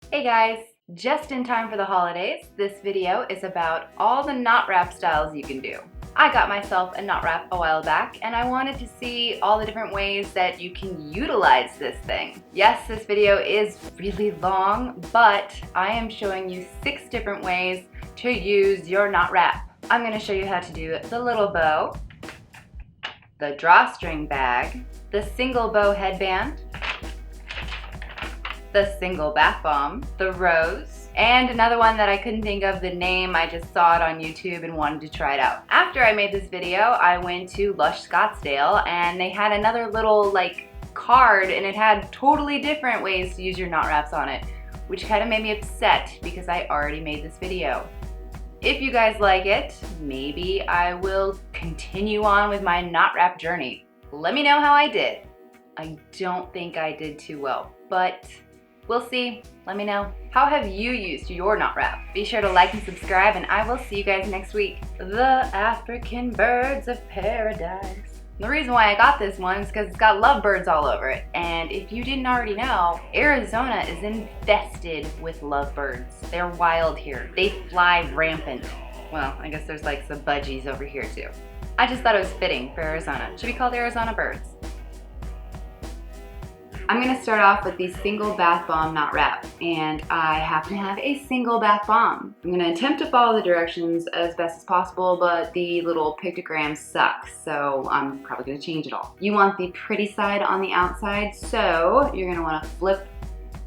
Hey guys! Just in time for the holidays, this video is about all the knot wrap styles you can do. I got myself a knot wrap a while back and I wanted to see all the different ways that you can utilize this thing. Yes, this video is really long, but I am showing you 6 different ways to use your knot wrap. I'm going to show you how to do the little bow, the drawstring bag, the single bow headband, the single bath bomb, the rose, and another one that I couldn't think of the name. I just saw it on YouTube and wanted to try it out. After I made this video, I went to LUSH Scottsdale and they had another little card and it had totally different ways to use your knot wraps on it, which kind of made me upset because I already made this video. If you guys like it, maybe I will continue on with my knot wrap journey. Let me know how I did. I don't think I did too well, but we'll see. Let me know. How have you used your knot wrap? Be sure to like and subscribe, and I will see you guys next week. The African birds of paradise. The reason why I got this one is because it's got lovebirds all over it. And if you didn't already know, Arizona is infested with lovebirds. They're wild here. They fly rampant. Well, I guess there's some budgies over here too. I just thought it was fitting for Arizona. It should be called Arizona birds. I'm going to start off with the single bath bomb knot wrap, and I happen to have a single bath bomb. I'm going to attempt to follow the directions as best as possible, but the little pictogram sucks, so I'm probably going to change it all. You want the pretty side on the outside, so you're going to want to flip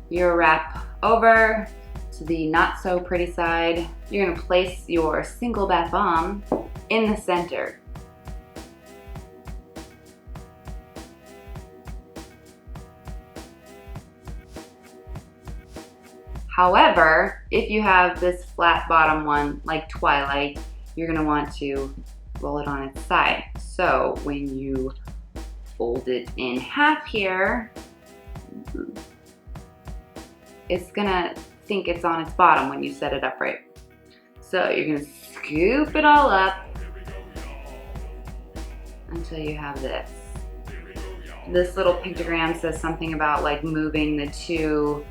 your wrap over to the not so pretty side. You're going to place your single bath bomb in the center. However, if you have this flat bottom one like Twilight, you're going to want to roll it on its side. So when you fold it in half here, it's going to think it's on its bottom when you set it up right. So you're going to scoop it all up until you have this. This little pictogram says something about moving the two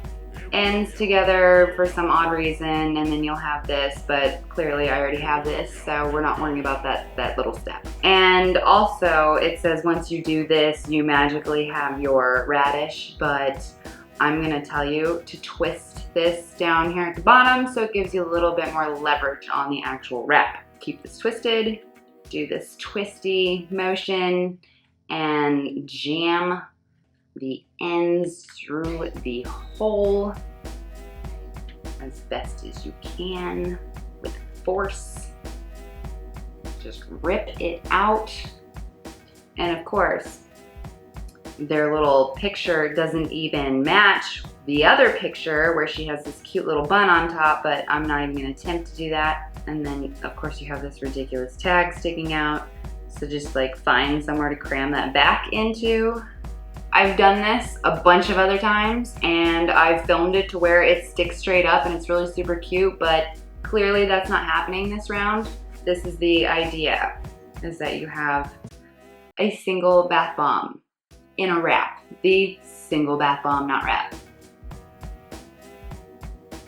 ends together for some odd reason, and then you'll have this, but clearly I already have this, so we're not worrying about that little step. And also it says once you do this, you magically have your radish, but I'm gonna tell you to twist this down here at the bottom so it gives you a little bit more leverage on the actual wrap. Keep this twisted, do this twisty motion, and jam the ends through the hole as best as you can with force. Just rip it out. And of course, their little picture doesn't even match the other picture where she has this cute little bun on top, but I'm not even gonna attempt to do that. And then of course you have this ridiculous tag sticking out. So just find somewhere to cram that back into. I've done this a bunch of other times and I've filmed it to where it sticks straight up and it's really super cute, but clearly that's not happening this round. This is the idea, is that you have a single bath bomb in a wrap, the single bath bomb knot wrap.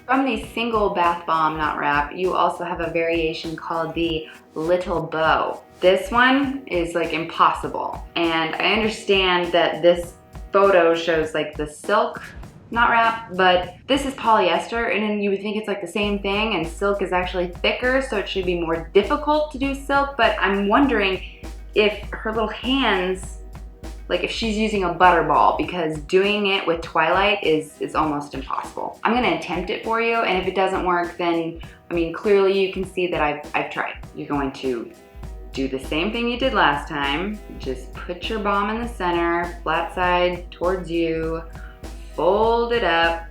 From the single bath bomb knot wrap, you also have a variation called the little bow. This one is impossible, and I understand that this photo shows the silk knot wrap, but this is polyester, and then you would think it's the same thing, and silk is actually thicker, so it should be more difficult to do silk, but I'm wondering if her little hands, if she's using a butterball, because doing it with Twilight is almost impossible. I'm gonna attempt it for you, and if it doesn't work, then, I mean, clearly you can see that I've tried. You're going to do the same thing you did last time. Just put your bomb in the center, flat side towards you, fold it up,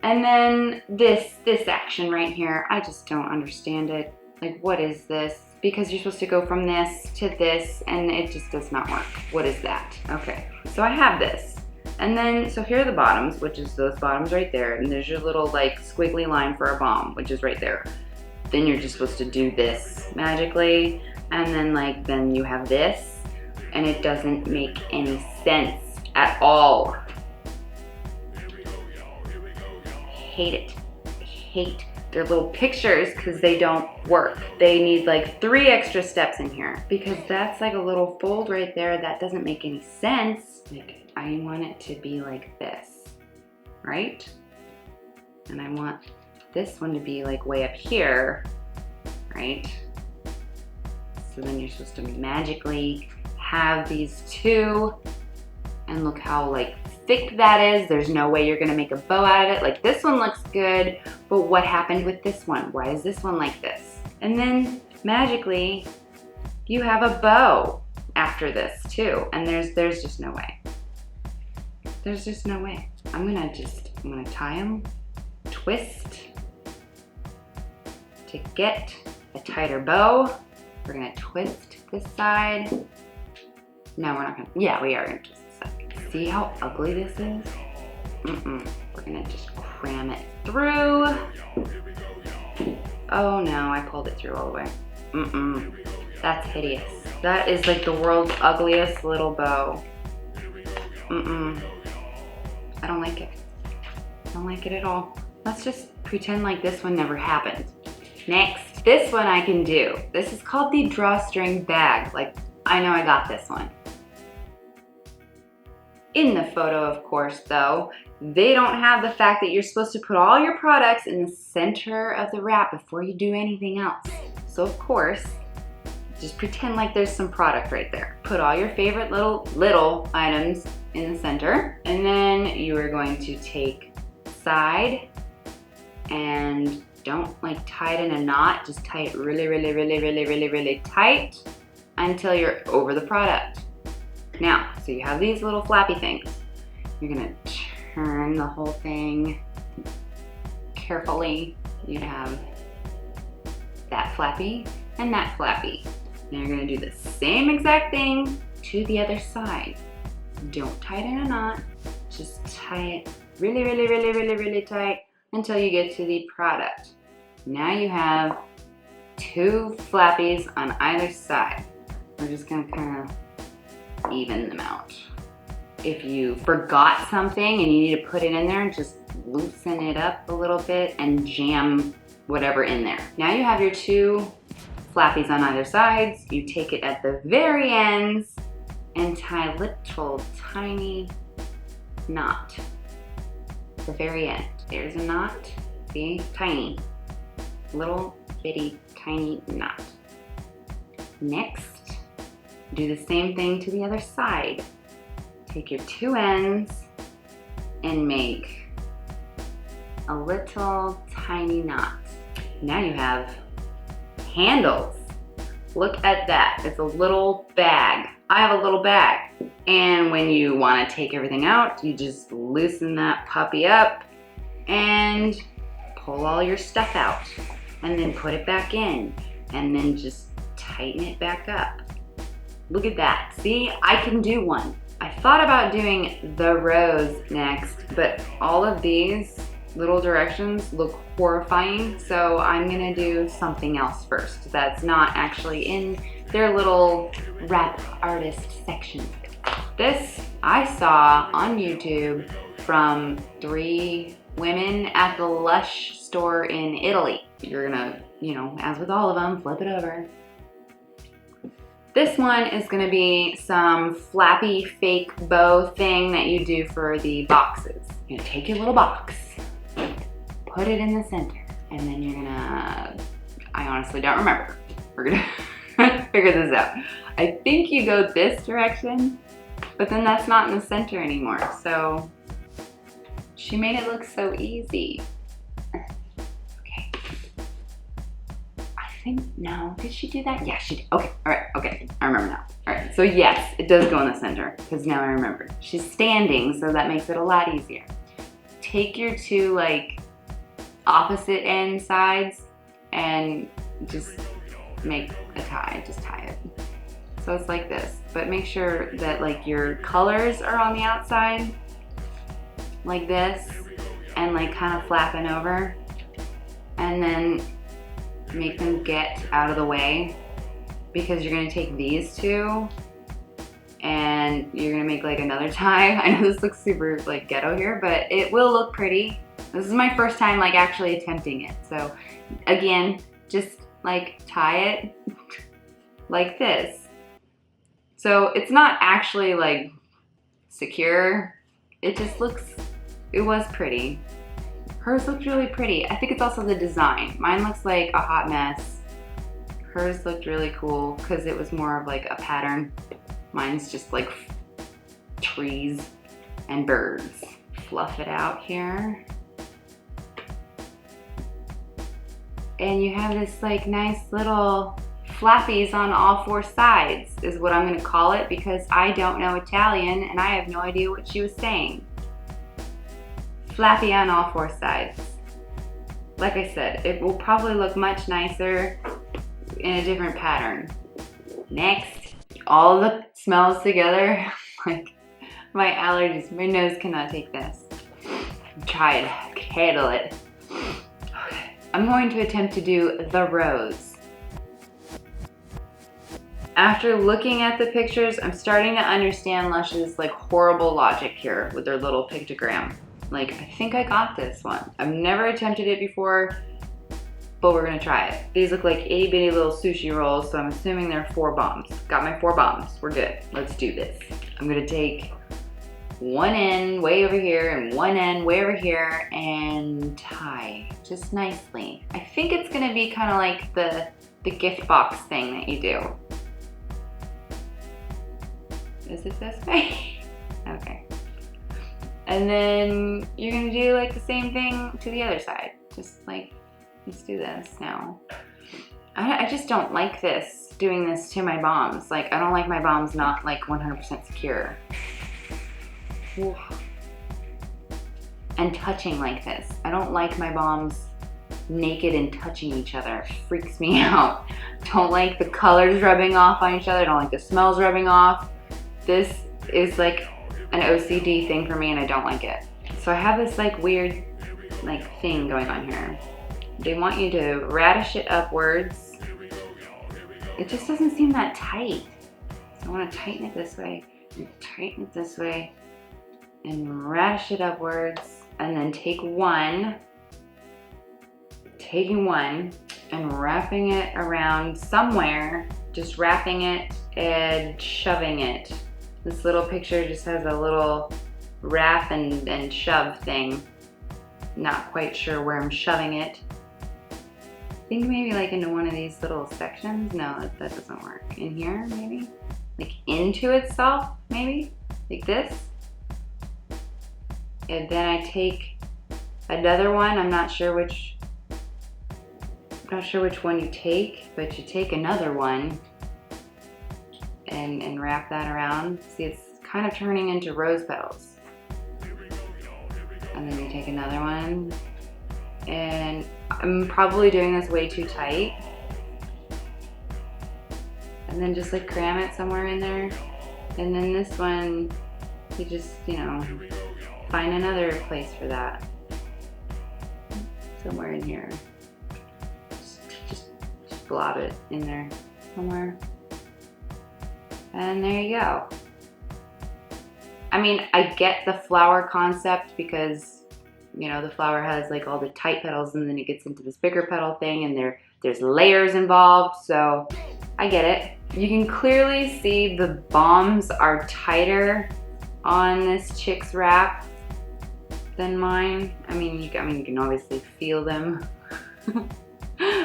and then this action right here, I just don't understand it. What is this? Because you're supposed to go from this to this, and it just does not work. What is that? Okay, so I have this. And then, so here are the bottoms, which is those bottoms right there, and there's your little squiggly line for a bomb, which is right there. Then you're just supposed to do this magically, and then then you have this, and it doesn't make any sense at all. hate it. I hate their little pictures because they don't work. They need like 3 extra steps in here because that's like a little fold right there. That doesn't make any sense. Like, I want it to be like this, right? And I want this one to be like way up here, right? So then you're supposed to magically have these 2, and look how like thick that is. There's no way you're gonna make a bow out of it. Like this one looks good, but what happened with this one? Why is this one like this? And then magically, you have a bow after this too. And there's just no way. There's just no way. I'm gonna tie them, twist to get a tighter bow. We're gonna twist this side. No, we're not gonna, yeah, we are gonna twist this side. See how ugly this is? We're gonna just cram it through. Oh no, I pulled it through all the way. That's hideous. That is like the world's ugliest little bow. I don't like it. I don't like it at all. Let's just pretend like this one never happened. Next, this one I can do. This is called the Drawstring Bag. Like, I know I got this one. In the photo, of course, though, they don't have the fact that you're supposed to put all your products in the center of the wrap before you do anything else. So of course, just pretend like there's some product right there. Put all your favorite little items in the center, and then you are going to take side and don't like tie it in a knot, just tie it really tight until you're over the product. Now, so you have these little flappy things. You're gonna turn the whole thing carefully. You have that flappy and that flappy. Now you're gonna do the same exact thing to the other side. Don't tie it in a knot, just tie it really tight until you get to the product. Now you have 2 flappies on either side. We're just gonna kind of even them out. If you forgot something and you need to put it in there, just loosen it up a little bit and jam whatever in there. Now you have your 2 flappies on either sides. You take it at the very ends and tie a little tiny knot at the very end. There's a knot, see, tiny, little bitty tiny knot. Next, do the same thing to the other side. Take your 2 ends and make a little tiny knot. Now you have handles. Look at that, it's a little bag. I have a little bag. And when you want to take everything out, you just loosen that puppy up and pull all your stuff out. And then put it back in. And then just tighten it back up. Look at that. See, I can do one. I thought about doing the rose next, but all of these little directions look horrifying, so I'm gonna do something else first that's not actually in their little wrap artist section. This I saw on YouTube from 3 women at the LUSH store in Italy. You're gonna, you know, as with all of them, flip it over. This one is gonna be some flappy fake bow thing that you do for the boxes. You're gonna take your little box, put it in the center, and then you're gonna, I honestly don't remember. We're gonna figure this out. I think you go this direction, but then that's not in the center anymore. So she made it look so easy. Okay. I think, no, did she do that? Yeah, she did. Okay, all right, okay, I remember now. All right, so yes, it does go in the center, because now I remember. She's standing, so that makes it a lot easier. Take your 2 like opposite end sides and just make a tie, just tie it. So it's like this, but make sure that like your colors are on the outside, like this, and like kind of flapping over, and then make them get out of the way, because you're gonna take these 2 and you're gonna make like another tie. I know this looks super like ghetto here, but it will look pretty. This is my first time like actually attempting it. So again, just like tie it like this. So it's not actually like secure. It just looks, it was pretty. Hers looked really pretty. I think it's also the design. Mine looks like a hot mess. Hers looked really cool because it was more of like a pattern. Mine's just like trees and birds. Fluff it out here. And you have this like nice little flappies on all four sides is what I'm gonna call it, because I don't know Italian and I have no idea what she was saying. Flappy on all four sides. Like I said, it will probably look much nicer in a different pattern. Next, all the smells together. Like my allergies, my nose cannot take this. Try it, handle it. Okay. I'm going to attempt to do the rose. After looking at the pictures, I'm starting to understand Lush's like horrible logic here with their little pictogram. Like, I think I got this one. I've never attempted it before, but we're gonna try it. These look like itty bitty little sushi rolls, so I'm assuming they're 4 bombs. Got my 4 bombs, we're good. Let's do this. I'm gonna take one end way over here and one end way over here and tie just nicely. I think it's gonna be kind of like the gift box thing that you do. Is it this way? Okay. And then you're gonna do like the same thing to the other side. Just like, let's do this now. I just don't like this, doing this to my bombs. Like, I don't like my bombs not like 100% secure. Oof. And touching like this. I don't like my bombs naked and touching each other. It freaks me out. Don't like the colors rubbing off on each other. Don't like the smells rubbing off. This is like an OCD thing for me and I don't like it. So I have this like weird like thing going on here. They want you to radish it upwards. It just doesn't seem that tight. So I want to tighten it this way and tighten it this way and radish it upwards, and then taking one and wrapping it around somewhere, just wrapping it and shoving it. This little picture just has a little wrap and shove thing. Not quite sure where I'm shoving it. I think maybe like into one of these little sections. No, that doesn't work. In here, maybe? Like into itself, maybe? Like this? And then I take another one. I'm not sure which one you take, but you take another one and wrap that around. See, it's kind of turning into rose petals. And then you take another one, and I'm probably doing this way too tight. And then just like cram it somewhere in there. And then this one, you just, you know, find another place for that. Somewhere in here. Just blob it in there somewhere. And there you go. I mean, I get the flower concept because, you know, the flower has like all the tight petals and then it gets into this bigger petal thing and there's layers involved, so I get it. You can clearly see the bombs are tighter on this chick's wrap than mine. I mean, you can obviously feel them.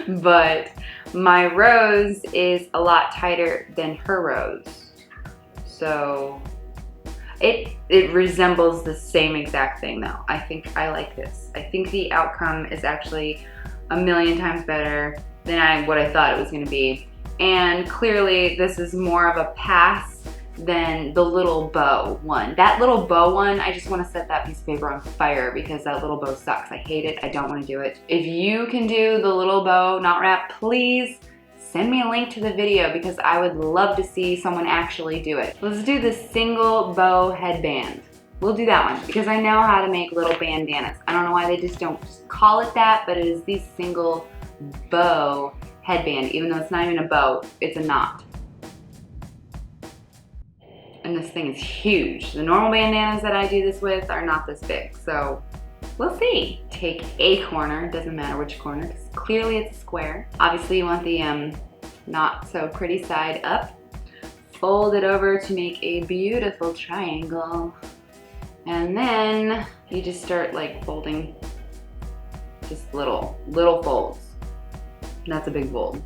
But my rose is a lot tighter than her rose. So it resembles the same exact thing though. I think I like this. I think the outcome is actually a million times better than what I thought it was gonna be. And clearly this is more of a pass than the little bow one. That little bow one, I just want to set that piece of paper on fire because that little bow sucks. I hate it. I don't want to do it. If you can do the little bow knot wrap, please send me a link to the video because I would love to see someone actually do it. Let's do the single bow headband. We'll do that one because I know how to make little bandanas. I don't know why they just don't call it that, but it is the single bow headband, even though it's not even a bow, it's a knot. And this thing is huge. The normal bandanas that I do this with are not this big, so we'll see. Take a corner, doesn't matter which corner, because clearly it's a square. Obviously you want the not so pretty side up. Fold it over to make a beautiful triangle. And then you just start like folding just little folds. And that's a big fold.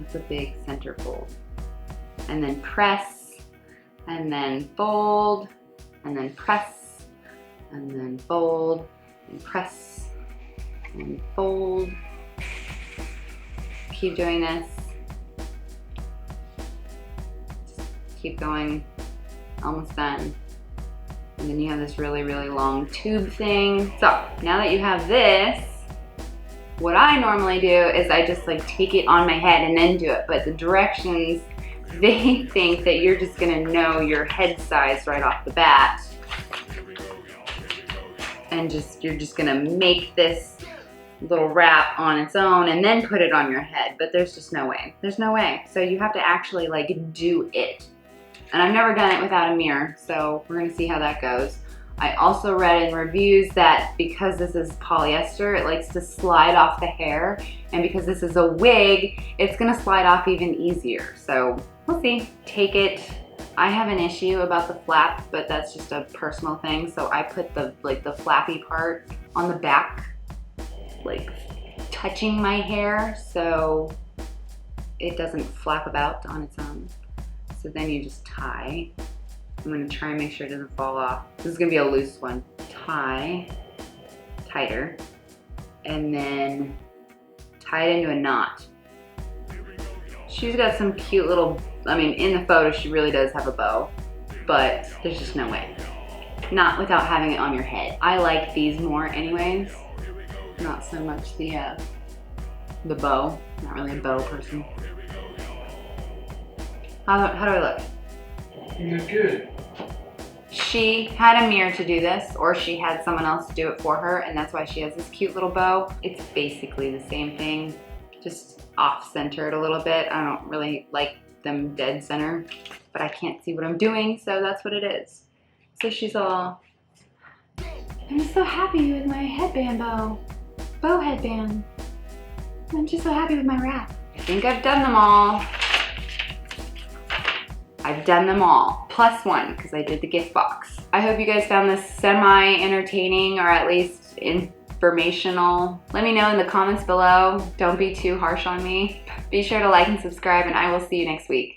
That's a big center fold. And then press, and then fold, and then press, and then fold, and press, and fold. Keep doing this. Just keep going, almost done. And then you have this really, really long tube thing. So now that you have this, what I normally do is I just like take it on my head and then do it. But the directions, they think that you're just gonna know your head size right off the bat. And you're just gonna make this little wrap on its own and then put it on your head. But there's just no way. There's no way. So you have to actually like do it. And I've never done it without a mirror, so we're gonna see how that goes. I also read in reviews that because this is polyester, it likes to slide off the hair, and because this is a wig, it's gonna slide off even easier. So we'll see. Take it. I have an issue about the flap, but that's just a personal thing. So I put the flappy part on the back, like touching my hair, so it doesn't flap about on its own. So then you just tie. I'm gonna try and make sure it doesn't fall off. This is gonna be a loose one. Tie, tighter, and then tie it into a knot. She's got some cute little, I mean, in the photo she really does have a bow, but there's just no way. Not without having it on your head. I like these more anyways. Not so much the bow. Not really a bow person. How do I look? You look good. She had a mirror to do this, or she had someone else do it for her, and that's why she has this cute little bow. It's basically the same thing, just off-centered a little bit. I don't really like them dead center, but I can't see what I'm doing, so that's what it is. So she's all, I'm so happy with my headband bow headband. I'm just so happy with my wrap. I think I've done them all. I've done them all, plus one, because I did the gift box. I hope you guys found this semi-entertaining, or at least informational. Let me know in the comments below. Don't be too harsh on me. Be sure to like and subscribe, and I will see you next week.